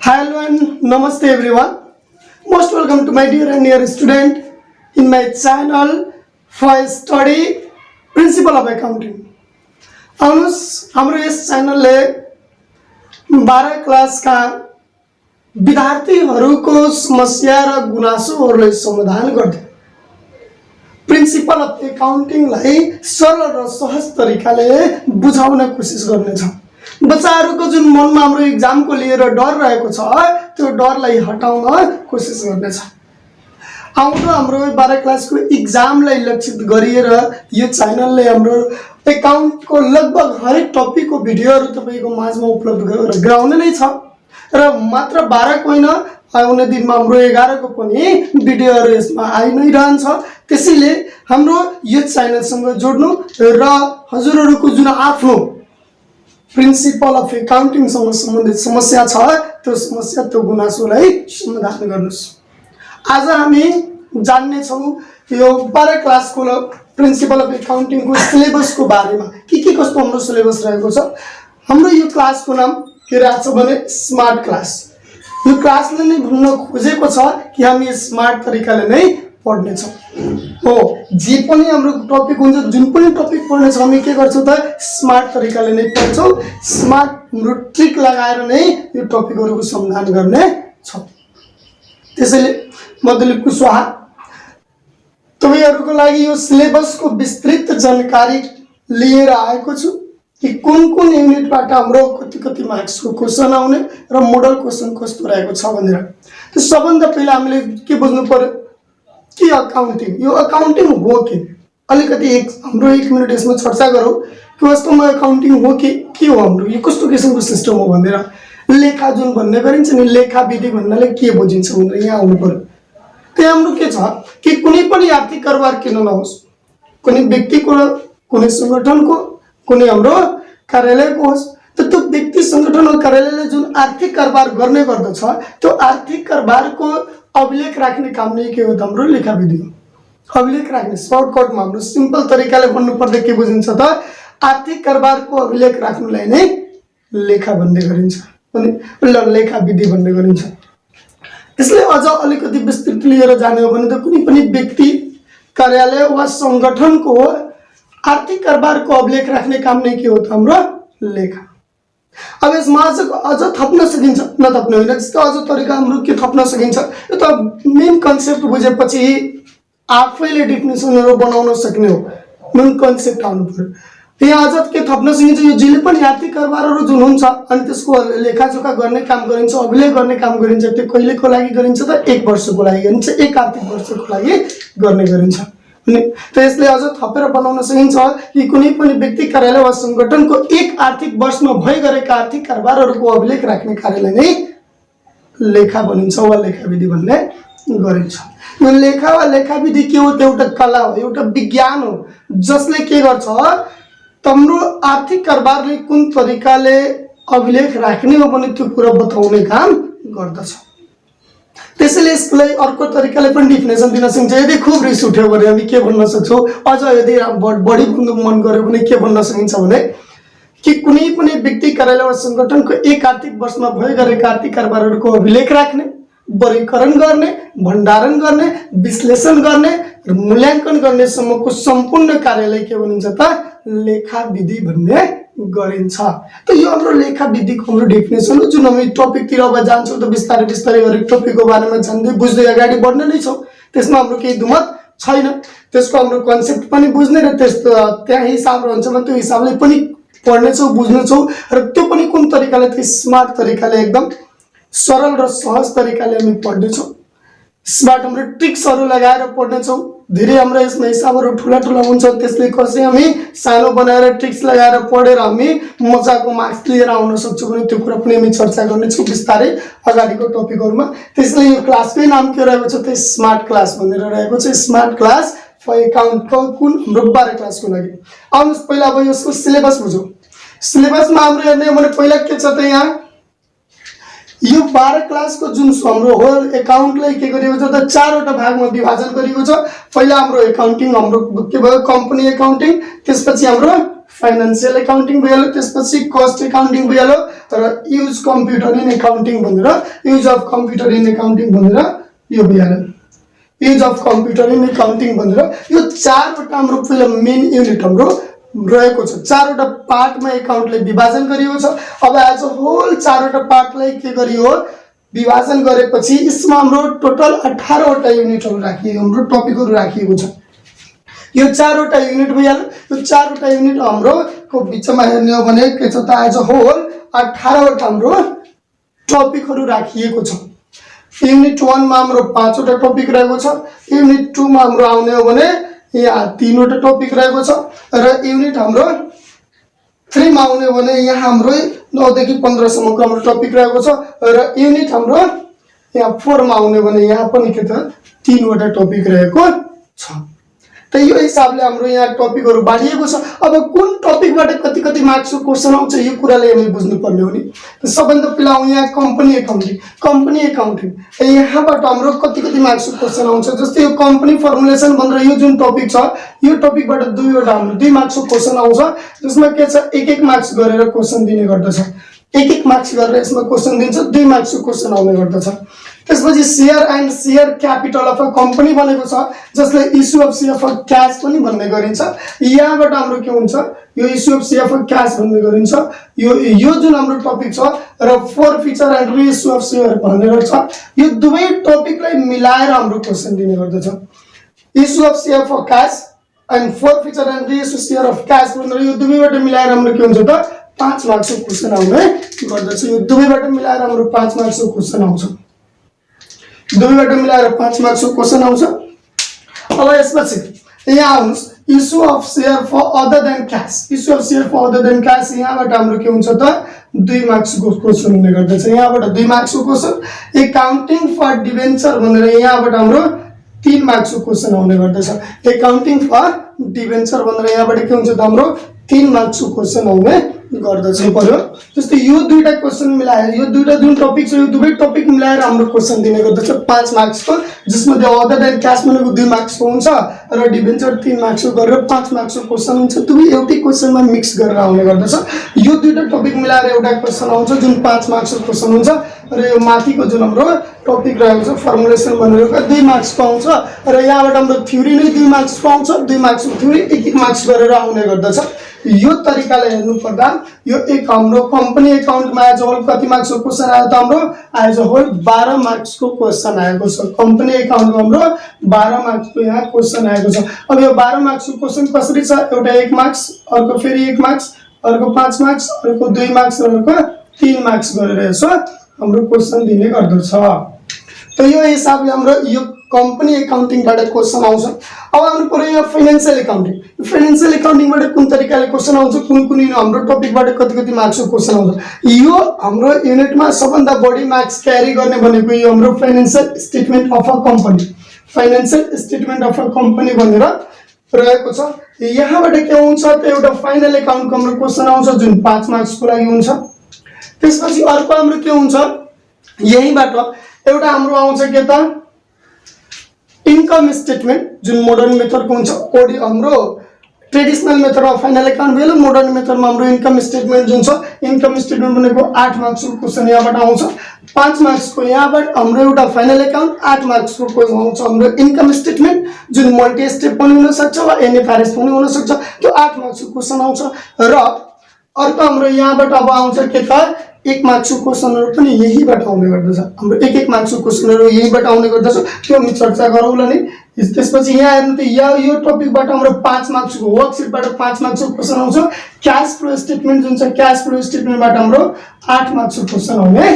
Hello and namaste everyone. Most welcome to my dear and dear student in my channel for study Principle of Accounting. आउनुस् हाम्रो यस च्यानलले 12 क्लासका विद्यार्थीहरूको समस्या र गुनासोहरूलाई समाधान गर्दै प्रिन्सिपल अफ एकाउन्टिङलाई सरल र सहज तरिकाले बुझाउन कोसिस गर्नेछौँ। बच्चाहरूको जुन मनमा हाम्रो एक्जामको लिएर डर रहेको छ त्यो डरलाई हटाउन कोसिस गर्नेछ। आउँदो हाम्रो 12 क्लासको एक्जामलाई लक्षित गरिएर यो च्यानलले हाम्रो एकाउन्टको लगभग हरेक टपिकको भिडियोहरू तपाईको माझमा उपलब्ध गराउने नै छ र मात्र 12 को हैन आउने दिनमा हाम्रो 11 को पनि भिडियोहरू यसमा आइ नै रहन्छ। त्यसैले हाम्रो यो च्यानलसँग जोड्नु र हजुरहरूको जुन आफ्नो प्रिन्सिपल अफ एकाउन्टिङ सँग सम्बन्धित समस्या छ त्यो समस्या त्यो गुनासोलाई समाधान गर्नुस्। आज हामी जान्ने छौं यो 12 क्लासको प्रिन्सिपल अफ एकाउन्टिङ को सिलेबस को बारेमा के कस्तो हाम्रो सिलेबस रहेको छ। हाम्रो यो क्लासको नाम के रहेछ भने स्मार्ट क्लास। यो क्लासले नै भन्न खोजेको छ कि हामी स्मार्ट तरिकाले नै पढ्ने छौं। हो जे पनि हाम्रो टपिक हुन्छ जुन पनि टपिक पढ्ने छ हामी के गर्छौं त स्मार्ट तरिकाले नै पढ्छौं। स्मार्ट हाम्रो ट्रिक लगाएर नै यो टपिकहरुको समाधान गर्ने छौं। त्यसैले म दिलीप कुशवाहा तपाईहरुको लागि यो सिलेबसको विस्तृत जानकारी लिएर आएको छु कि कुन युनिटबाट हाम्रो कति मार्क्सको क्वेशन आउने र मोडल क्वेशन कस्तो रहेको छ भनेर। त्यो सबभन्दा पहिला हामीले के बुझ्नु पर्यो कि अकाउन्टिङ यो अकाउन्टिङ हो कि अलिकति हाम्रो 1 मिनेट यसमा चर्चा गरौँ कि वास्तवमा अकाउन्टिङ हो कि के हो हाम्रो यो कस्तो किसिमको सिस्टम हो भनेर। लेखा जुन भन्ने गरिन्छ नि लेखा विधि भन्नाले के बुझिन्छ भनेर यहाँ आउनु पर्यो। त्यो हाम्रो के छ कि कुनै पनि आर्थिक कारोबार किन नहोस् कुनै व्यक्तिको कुनै संगठनको कुनै हाम्रो कार्यालयको होस् त्यो व्यक्ति संगठन र कार्यालयले जुन आर्थिक कारोबार गर्ने गर्दछ त्यो आर्थिक कारोबारको अभिलेख राख्ने काम नै के हो त हाम्रो लेखा विधि हो। अभिलेख राख्ने सर्टकटमा हाम्रो सिम्पल तरिकाले भन्नु पर्दा के बुझिन्छ त आर्थिक कारोबारको अभिलेख राख्नुलाई नै लेखा भन्ने गरिन्छ अनि लेखा विधि भन्ने गरिन्छ। त्यसले अझ अलिकति विस्तृत लिएर जाने हो भने त कुनै पनि व्यक्ति कार्यालय वा संगठनको आर्थिक कारोबारको अभिलेख राख्ने काम नै के हो त हाम्रो लेखा। अब यसमा अझ थप्न सकिन्छ नथप्ने होइन जस्तो अझ तरिका हाम्रो के थप्न सकिन्छ यो त मेन कन्सेप्ट बुझेपछि आफैले डेफिनेसनहरु बनाउन सक्ने हो। मेन कन्सेप्ट आउनु पर्यो। यहाँ अझ के थप्न सकिन्छ यो जहिले पनि आर्थिक कारोबारहरु जुन हुन्छ अनि त्यसको लेखाजोखा गर्ने काम गरिन्छ अभिलेख गर्ने काम गरिन्छ त्यो कहिलेको लागि गरिन्छ त 1 वर्षको लागि गरिन्छ 1 आर्थिक वर्षको लागि गर्ने गरिन्छ। अनि त्यसले अझ थपेर बनाउन सकिन्छ कि कुनै पनि व्यक्ति कार्यालय वा संगठनको 1 आर्थिक वर्षमा भइ गरेका आर्थिक कारोबारहरुको अभिलेख राख्ने कार्यलाई नै लेखा भनिन्छ वा लेखा विधि भन्ने गरिन्छ। यो लेखा वा लेखा विधि के हो त एउटा कला हो एउटा विज्ञान हो जसले के गर्छ तम्रो आर्थिक कारोबारले कुन तरिकाले अभिलेख राख्ने हो भने त्यो कुरा बताउने काम गर्दछ। त्यसैले यसलाई अर्को तरिकाले पनि डेफिनेसन दिन सकिन्छ। यदि खूब रिस उठ्यो भने हामी के भन्न सक्छौं अझ यदि बढी भन्नु मन गर्यो भने के भन्न सकिन्छ भने कि कुनै पनि व्यक्ति कार्यालय वा संगठनको 1 आर्थिक वर्षमा भइ गरेका आर्थिक कारोबारहरुको अभिलेख राख्ने वर्गीकरण गर्ने भण्डारण गर्ने विश्लेषण गर्ने र मूल्याङ्कन गर्ने सम्मको सम्पूर्ण कार्यलाई के भनिन्छ त लेखा विधि भन्ने गरिन्छ। त यो हाम्रो लेखा विधिको हाम्रो डेफिनेसन हो जुन हामी टपिकतिर अब जान्छौं त बिस्तारै बिस्तारै हरेक टपिकको बारेमा जान्दै बुझ्दै अगाडि बढ्ने नै छौं। त्यसमा हाम्रो केही दुमत छैन। त्यसको हाम्रो कन्सेप्ट पनि बुझ्ने र त्यस्तो त्यहाँ हिसाब रहन्छ भने त्यो हिसाबले पनि पढ्ने छौं बुझ्ने छौं र त्यो पनि कुन तरिकाले त्यो स्मार्ट तरिकाले एकदम सरल र सहज तरिकाले हामी पढ्ने छौं। स्मार्ट हाम्रो ट्रिक्सहरु लगाएर पढ्ने छौं। धेरै हाम्रो यसमा हिसाबहरु ठुला हुन्छ त्यसले कसै हामी सानो बनाएर ट्रिक्स लगाएर पढेर हामी मजाको मार्क्स लिएर आउन सक्छौं भने त्यो कुरा पनि हामी चर्चा गर्ने छौं बिस्तारै अगाडिको टपिकहरुमा। त्यसले यो क्लासकै नाम के रहेको छ त स्मार्ट क्लास भनेर रहेको छ। स्मार्ट क्लास फर एकाउन्ट कुन हाम्रो 12 क्लासको लागि। आउनुस् पहिला अब यसको सिलेबस बुझौं। सिलेबसमा हाम्रो हेर्ने हो भने पहिला के छ त यहाँ यो 12 क्लासको जुन हाम्रो होल एकाउन्टलाई के गरिएको छ त 4 वटा भागमा विभाजन गरिएको छ। पहिला हाम्रो एकाउन्टिङ हाम्रो के भयो कम्पनी एकाउन्टिङ त्यसपछि हाम्रो फाइनेन्शियल एकाउन्टिङ भइहाल्यो, त्यसपछि कस्ट एकाउन्टिङ भइहाल्यो र युज कम्प्युटर इन एकाउन्टिङ भनेर use of computer in accounting भनेर यो भइहाल्यो। Use of computer in accounting भनेर यो चारवटा हाम्रो पहिला मेन युनिट हाम्रो रहेको छ। चारवटा पार्टमा एकाउन्टले विभाजन गरिएको छ। अब एज अ होल चारवटा पार्टलाई के गरियो विभाजन गरेपछि यसमा हाम्रो टोटल 18 वटा युनिटहरू राखिएको, हाम्रो टपिकहरू राखिएको छ। यो चारवटा युनिट भइहाल्यो। यो चारवटा युनिट हाम्रो को बिचमा हेर्ने हो भने के छ त एज अ होल 18 वटा हाम्रो टपिकहरू राखिएको छ। युनिट 1 मा हाम्रो 5 वटा टपिक रहेको छ। युनिट 2 मा हाम्रो आउने हो भने यहाँ 3 वटा टपिक रहेको छ र युनिट हाम्रो 3 मा आउने हो भने यहाँ हाम्रो 9 देखि 15 सम्मको हाम्रो टपिक रहेको छ र युनिट हाम्रो यहाँ 4 मा आउने भने यहाँ पनि के त 3 वटा टपिक रहेको छ। त यो हिसाबले हाम्रो यहाँ टपिकहरू बाँडिएको छ। अब कुन टपिकबाट कति कति मार्क्सको क्वेसन आउँछ यो कुराले हामीले बुझ्नुपर्ने हो नि। सबभन्दा पहिला आउँ यहाँ कम्पनी एकाउन्टिङ। कम्पनी एकाउन्टिङ यहाँबाट हाम्रो कति कति मार्क्सको क्वेसन आउँछ। जस्तै यो कम्पनी फर्मुलेसन भनेर यो जुन टपिक छ यो टपिकबाट 2 वटा हाम्रो 2 मार्क्सको क्वेसन आउँछ, जसमा के छ 1-1 मार्क्स गरेर क्वेसन दिने गर्दछ। 1-1 मार्क्स गरेर यसमा क्वेसन दिन्छ, 2 मार्क्सको क्वेसन आउने गर्दछ। त्यसपछि share and share capital of a company भनेको छ, जसलाई issue of share of cash पनि भन्ने गरिन्छ। यहाँबाट हाम्रो के हुन्छ यो issue of share of cash भन्ने गरिन्छ। यो जुन हाम्रो टपिक छ र forfeiture and reissue of share भनेर छ। यो दुवै टपिकलाई मिलाएर हाम्रो क्वेसन दिने गर्दछ। Issue of share of cash and forfeiture and reissue share of cash भनेर यो दुवैबाट मिलाएर हाम्रो के हुन्छ त 5 मार्क्सको क्वेसन आउने गर्दछ। यो दुवैबाट मिलाएर हाम्रो 5 मार्क्सको क्वेसन आउँछ। दुवैबाट मिलाएर 5 मार्क्सको क्वेसन आउँछ। अब यसपछि यहाँ आउनुस् issue of share for other than cash. Issue of share for other than cash यहाँबाट हाम्रो के हुन्छ त 2 मार्क्सको क्वेसन हुने गर्दछ। यहाँबाट 2 मार्क्सको क्वेसन। एकाउन्टिङ फर डिबेन्चर भनेर यहाँबाट हाम्रो 3 मार्क्सको क्वेसन आउने गर्दछ। एकाउन्टिङ फर डिबेन्चर भनेर यहाँबाट के हुन्छ त हाम्रो 3 मार्क्सको क्वेसन आउने गर्दछ पर्यो। जस्तै यो दुईटा क्वेसन मिलाएर यो दुईटा जुन टपिक छ यो दुवै टपिक मिलाएर हाम्रो क्वेसन दिने गर्दछ 5 मार्क्सको, जसमध्ये अदर देन क्याश भनेको 2 मार्क्सको हुन्छ र डिबेन्चर 3 मार्क्सको गरेर 5 मार्क्सको क्वेसन हुन्छ। दुवै एउटै क्वेसनमा मिक्स गरेर आउने गर्दछ। यो दुईटा टपिक मिलाएर एउटा क्वेसन आउँछ जुन 5 मार्क्सको क्वेसन हुन्छ र यो माथिको जुन हाम्रो टपिक रहेको छ फर्मुलेसन भनेर 2 मार्क्सको आउँछ र यहाँबाट हाम्रो थ्योरी नै 2 मार्क्सको आउँछ। 2 मार्क्सको थ्योरी 1-1 मार्क्स गरेर आउने गर्दछ। यो तरिकाले हेर्नु पर्दा यो एक हाम्रो कम्पनी एकाउन्टमा एज अ होल कति मार्क्सको क्वेसन आयो त हाम्रो एज अ होल 12 मार्क्सको क्वेसन आएको छ। कम्पनी एकाउन्टमा हाम्रो 12 मार्क्सको यहाँ क्वेसन आएको छ। अब यो 12 मार्क्सको क्वेसन कसरी छ, एउटा 1 मार्क्स, अर्को फेरि 1 मार्क्स, अर्को 5 मार्क्स, अर्को 2 मार्क्स र अर्को 3 मार्क्स गरेर यसो हाम्रो क्वेसन दिने गर्दछ। त यो हिसाबले हाम्रो यो कम्पनी एकाउन्टिङबाट क्वेसन आउँछ। अब आउनु पर्यो यो फाइनेन्शियल एकाउन्टिङ। फाइनेन्शियल एकाउन्टिङबाट कुन तरिकाले क्वेसन आउँछ, कुन हाम्रो टपिकबाट कति कति मार्क्सको क्वेसन आउँछ। यो हाम्रो युनिटमा सबभन्दा बढी मार्क्स क्यारी गर्ने भनेको यो हाम्रो financial statement of a company. Financial statement of a company भनेर रहेको छ। यहाँबाट के हुन्छ त एउटा फाइनल एकाउन्टको हाम्रो क्वेसन आउँछ जुन 5 मार्क्सको लागि हुन्छ। त्यसपछि अर्को हाम्रो के हुन्छ यहीबाट एउटा हाम्रो आउँछ के त इन्कम स्टेटमेन्ट जुन मोडर्न मेथडको हुन्छ। ओडी हाम्रो traditional method of final account भयो। मोडर्न मेथडमा हाम्रो इन्कम स्टेटमेन्ट जुन छ इन्कम स्टेटमेन्ट भनेको 8 मार्क्सको क्वेसन यहाँबाट आउँछ। 5 मार्क्सको यहाँबाट हाम्रो एउटा फाइनल एकाउन्ट, 8 मार्क्सको क्वेसन आउँछ हाम्रो इन्कम स्टेटमेन्ट जुन मल्टी स्टेप पनि हुन सक्छ वा एनएफआरएस पनि हुन सक्छ। त्यो 8 मार्क्सको क्वेसन आउँछ र अर्को हाम्रो यहाँबाट अब आउँछ के त 1 मार्क्सको क्वेसनहरु पनि यहीबाट आउने गर्दछ। हाम्रो 1-1 मार्क्सको क्वेसनहरु यहीबाट आउने गर्दछ। त्यो हामी चर्चा गरौँला नि। त्यसपछि यहाँ हेर्नु त यो टपिकबाट हाम्रो 5 मार्क्सको वर्कसिटबाट 5 मार्क्सको क्वेसन आउँछ। क्याश फ्लो स्टेटमेन्ट जुन छ क्याश फ्लो स्टेटमेन्टबाट हाम्रो 8 मार्क्सको क्वेसन आउने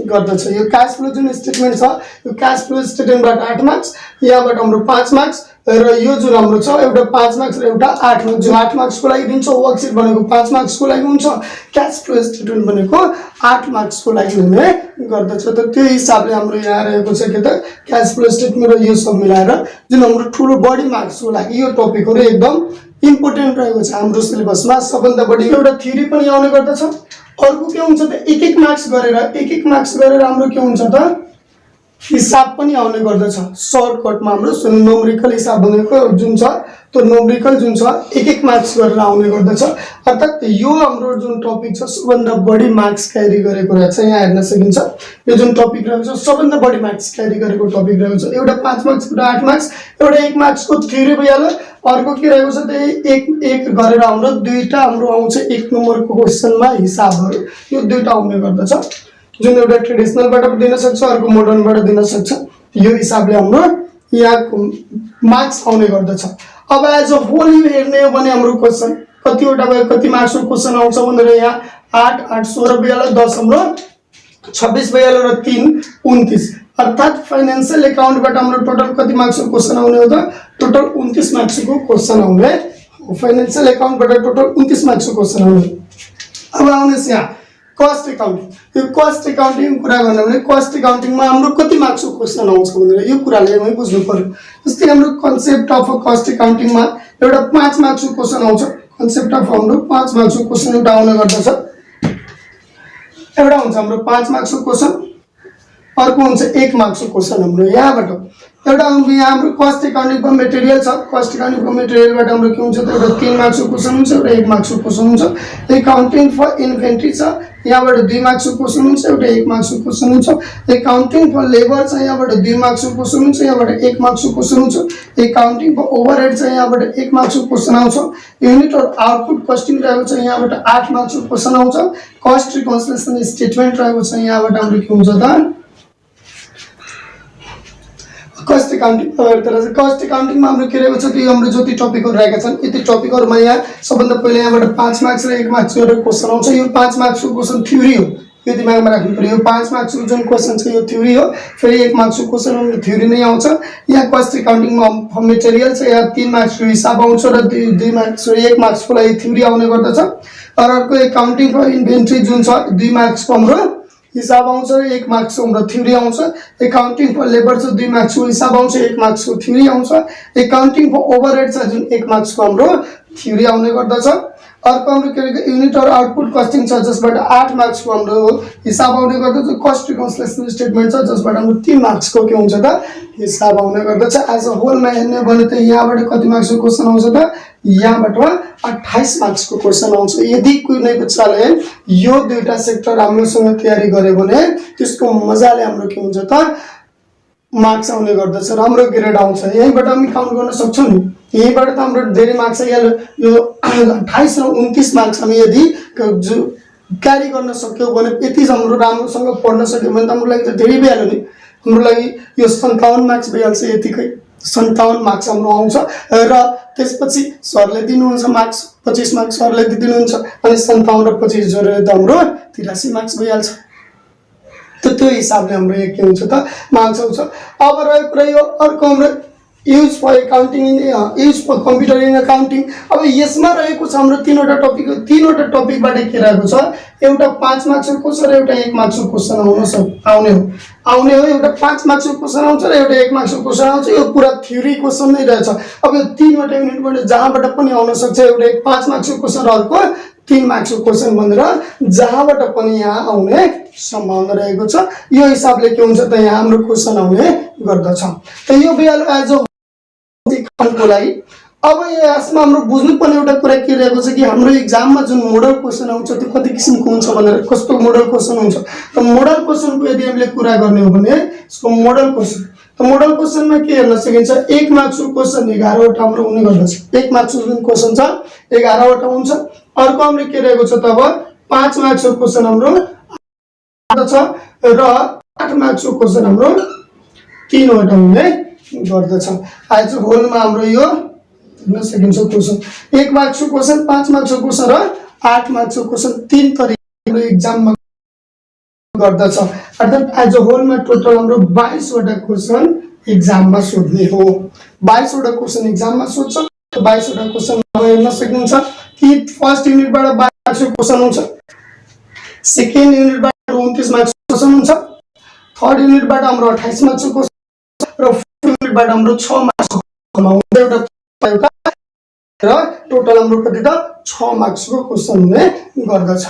गर्दछ। यो क्याश फ्लो जुन स्टेटमेन्ट छ यो क्याश फ्लो स्टेटमेन्टबाट 8 मार्क्स, यहाँबाट हाम्रो 5 मार्क्स र यो जुन हाम्रो छ एउटा 5 मार्क्स र एउटा 8 मार्क्स। जो 8 मार्क्सको लागि दिन्छ वर्कसिट भनेको 5 मार्क्सको लागि हुन्छ। क्याश फ्लो स्टेटमेन्ट भनेको 8 मार्क्सको लागि हुने गर्दछ। त त्यो हिसाबले हाम्रो यहाँ रहेको छ के त क्याश फ्लो स्टेटमेन्ट र यो सब मिलाएर जुन हाम्रो ठुलो बढी मार्क्सको लागि यो टपिकहरु एकदम इम्पोर्टेन्ट रहेको छ हाम्रो सिलेबसमा। सबभन्दा बढी एउटा थ्योरी पनि आउने गर्दछ। अर्को के हुन्छ त 1-1 मार्क्स गरेर 1-1 मार्क्स गरेर हाम्रो के हुन्छ त हिसाब पनि आउने गर्दछ। सर्टकटमा हाम्रो न्युमेरिकल हिसाब भनेको जुन छ त्यो न्युमेरिकल जुन छ एक एक मार्क्स गरेर आउने गर्दछ। अर्थात् यो हाम्रो जुन टपिक छ सबभन्दा बढी मार्क्स क्यारी गरेको रहेछ। यहाँ हेर्न सकिन्छ यो जुन टपिक रहेको छ सबभन्दा बढी मार्क्स क्यारी गरेको टपिक रहेको छ। एउटा 5 मार्क्स, एउटा 8 मार्क्स, एउटा 1 मार्क्सको थ्योरी भइहाल्यो। अर्को के रहेको छ त्यही एक गरेर हाम्रो दुईटा हाम्रो आउँछ 1 नम्बरको क्वेसनमा हिसाबहरू। यो दुईटा आउने गर्दछ, जुन एउटा ट्रेडिसनलबाट पनि दिन सक्छ, अर्को मोडर्नबाट दिन सक्छ। यो हिसाबले हाम्रो यहाँको मार्क्स आउने गर्दछ। अब एज अ होल यो हेर्ने हो भने हाम्रो क्वेसन कतिवटा भयो, कति मार्क्सको क्वेसन आउँछ भनेर यहाँ 8 8 16 भइहाल्यो, 10 हाम्रो 26 भइहाल्यो र 3 29। अर्थात् फाइनेन्शियल एकाउन्टबाट हाम्रो टोटल कति मार्क्सको क्वेसन आउने हो त? टोटल 29 मार्क्सको क्वेसन आउने। फाइनेन्शियल एकाउन्टबाट टोटल 29 मार्क्सको क्वेसन आउने। अब आउनुहोस् यहाँ कस्ट एकाउन्टिङ। यो कस्ट एकाउन्टिङ कुरा गर्नु भने कस्ट एकाउन्टिङमा हाम्रो कति मार्क्सको क्वेसन आउँछ भनेर यो कुराले हामी बुझ्नु पर्यो। जस्तै हाम्रो कन्सेप्ट अफ कस्ट एकाउन्टिङमा एउटा 5 मार्क्सको क्वेसन आउँछ। कन्सेप्ट अफ हाम्रो 5 मार्क्सको क्वेसन एउटा आउने गर्दछ। एउटा हुन्छ हाम्रो 5 मार्क्सको क्वेसन, अर्को हुन्छ 1 मार्क्सको क्वेसन हाम्रो यहाँबाट। एउटा यहाँ हाम्रो कस्ट एकाउन्टिङको मेटेरियल छ। कस्ट एकाउन्टिङको मेटेरियलबाट हाम्रो के हुन्छ त एउटा 3 मार्क्सको क्वेसन हुन्छ, एउटा 1 मार्क्सको क्वेसन हुन्छ। एकाउन्टिङ फर इन्भेन्ट्री छ, यहाँबाट 2 मार्क्सको क्वेसन हुन्छ, एउटा 1 मार्क्सको क्वेसन हुन्छ। एकाउन्टिङ फर लेबर छ, यहाँबाट 2 मार्क्सको क्वेसन हुन्छ, यहाँबाट 1 मार्क्सको क्वेसन हुन्छ। एकाउन्टिङ फर ओभरहेड छ, यहाँबाट 1 मार्क्सको क्वेसन आउँछ। युनिट और आउटपुट कस्टिङ रहेको छ, यहाँबाट 8 मार्क्सको क्वेसन आउँछ। कस्ट रिकन्सिलिएसन स्टेटमेन्ट रहेको छ, यहाँबाट हाम्रो के हुन्छ त कस्ट एकाउन्टिङ। कस्ट एकाउन्टिङमा हाम्रो के रहेको छ कि हाम्रो जति टपिकहरू रहेका छन् यति टपिकहरूमा यहाँ सबभन्दा पहिला यहाँबाट 5 मार्क्स र 1 मार्क्स गरेर क्वेसन आउँछ। यो 5 मार्क्सको क्वेसन थ्योरी हो, यो दिमागमा राख्नु पर्यो। यो 5 मार्क्सको जुन क्वेसन छ यो थ्योरी हो, फेरि 1 मार्क्सको क्वेसन हाम्रो थ्योरी नै आउँछ। यहाँ कस्ट एकाउन्टिङमा मेटेरियल छ, यहाँ 3 मार्क्सको हिसाब आउँछ र 2 मार्क्स र 1 मार्क्सको लागि थ्योरी आउने गर्दछ। अर्को एकाउन्टिङ फर इन्भेन्ट्री जुन छ 2 मार्क्सको हाम्रो हिसाब आउँछ, 1 मार्क्सको हाम्रो थ्योरी आउँछ। एकाउन्टिङ फर लेबर छ 2 मार्क्सको हिसाब आउँछ, 1 मार्क्सको थ्योरी आउँछ। एकाउन्टिङ फर ओभरहेड छ जुन 1 मार्क्सको हाम्रो थ्योरी आउने गर्दछ। अर्को हाम्रो के रहेको युनिट और आउटपुट कस्टिङ छ जसबाट 8 मार्क्सको हाम्रो हिसाब आउने गर्दछ। कस्ट रिकन्सिलिएसन स्टेटमेन्ट छ जसबाट हाम्रो 3 मार्क्सको के हुन्छ त हिसाब आउने गर्दछ। एज अ होलमा हेर्ने भने त यहाँबाट कति मार्क्सको क्वेसन आउँछ त? यहाँबाट 28 मार्क्सको क्वेसन आउँछ। यदि कुनै बच्चाले यो दुईटा सेक्टर राम्रोसँग तयारी गर्यो भने त्यसको मजाले हाम्रो के हुन्छ त मार्क्स आउने गर्दछ, राम्रो ग्रेड आउँछ। यहीँबाट हामी काउन्ट गर्न सक्छौँ नि, यहीँबाट त हाम्रो धेरै मार्क्स आइहाल्यो। यो 28 र 29 मार्क्स हामी यदि क्यारी गर्न सक्यौँ भने, यति हाम्रो राम्रोसँग पढ्न सक्यौँ भने त हाम्रो लागि त धेरै भइहाल्यो नि। हाम्रो लागि यो 57 मार्क्स भइहाल्छ, यतिकै 57 मार्क्स हाम्रो आउँछ। र त्यसपछि सरले दिनुहुन्छ मार्क्स 25 मार्क्स सरले दिनुहुन्छ, अनि 57 र 25 जोडेर त हाम्रो 83 मार्क्स भइहाल्छ। त्यो हिसाबले हाम्रो यो के हुन्छ त मार्क्स आउँछ। अब रहेको कुरा यो अर्को हाम्रो use for accounting use for computer in accounting. अब यसमा रहेको छ हाम्रो 3वटा टपिक। 3वटा टपिकबाट के रहेको छ, एउटा 5 मार्क्सको क्वेसन र एउटा 1 मार्क्सको क्वेसन आउने हो। एउटा 5 मार्क्सको क्वेसन आउँछ र एउटा 1 मार्क्सको क्वेसन आउँछ। यो पुरा थ्योरी क्वेसन नै रहेछ। अब यो 3वटा युनिटबाट जहाँबाट पनि आउन सक्छ, एउटा 5 मार्क्सको क्वेसन र अर्को 3 मार्क्सको क्वेसन भनेर जहाँबाट पनि यहाँ आउने सम्भावना रहेको छ। यो हिसाबले के हुन्छ त यहाँ हाम्रो क्वेसन आउने गर्दछ। त यो भइहाल्यो एज अ को लागि। अब यसमा हाम्रो बुझ्नुपर्ने एउटा कुरा के रहेको छ कि हाम्रो एक्जाममा जुन मोडल क्वेसन आउँछ त्यो कति किसिमको हुन्छ भनेर, कस्तो मोडल क्वेसन हुन्छ। त मोडल क्वेसनको यदि हामीले कुरा गर्ने हो भने यसको मोडल क्वेसन, त मोडल क्वेसनमा के हेर्न सकिन्छ, 1 मार्क्सको क्वेसन 11वटा हाम्रो हुने गर्दछ। 1 मार्क्सको जुन क्वेसन छ 11वटा हुन्छ। अर्को हाम्रो के रहेको छ त अब 5 मार्क्सको क्वेसन हाम्रो छ र 8 मार्क्सको क्वेसन हाम्रो 3वटा हुने गर्दछ। आज होलमा हाम्रो यो हेर्न सकिन्छ क्वेसन 1 मार्क्सको क्वेसन, 5 मार्क्सको क्वेसन र 8 मार्क्सको क्वेसन 3 तरिकाले एक्जाममा गर्दछ। अर्थात् एज अ होलमा टोटल हाम्रो 22वटा क्वेसन एक्जाममा सोध्ने हो। 22वटा क्वेसन एक्जाममा सोध्छ। 22वटा क्वेसन हेर्न सक्नुहुन्छ कि फर्स्ट युनिटबाट 22 मार्क्सको क्वेसन हुन्छ, सेकेन्ड युनिटबाट 29 मार्क्सको क्वेसन हुन्छ, थर्ड युनिटबाट हाम्रो 28 मार्क्सको क्वेसन र फोर्थ युनिटबाट हाम्रो 6 मार्क्सको हुन्छ एउटा र टोटल हाम्रो कति त 6 मार्क्सको क्वेसन हुने गर्दछ।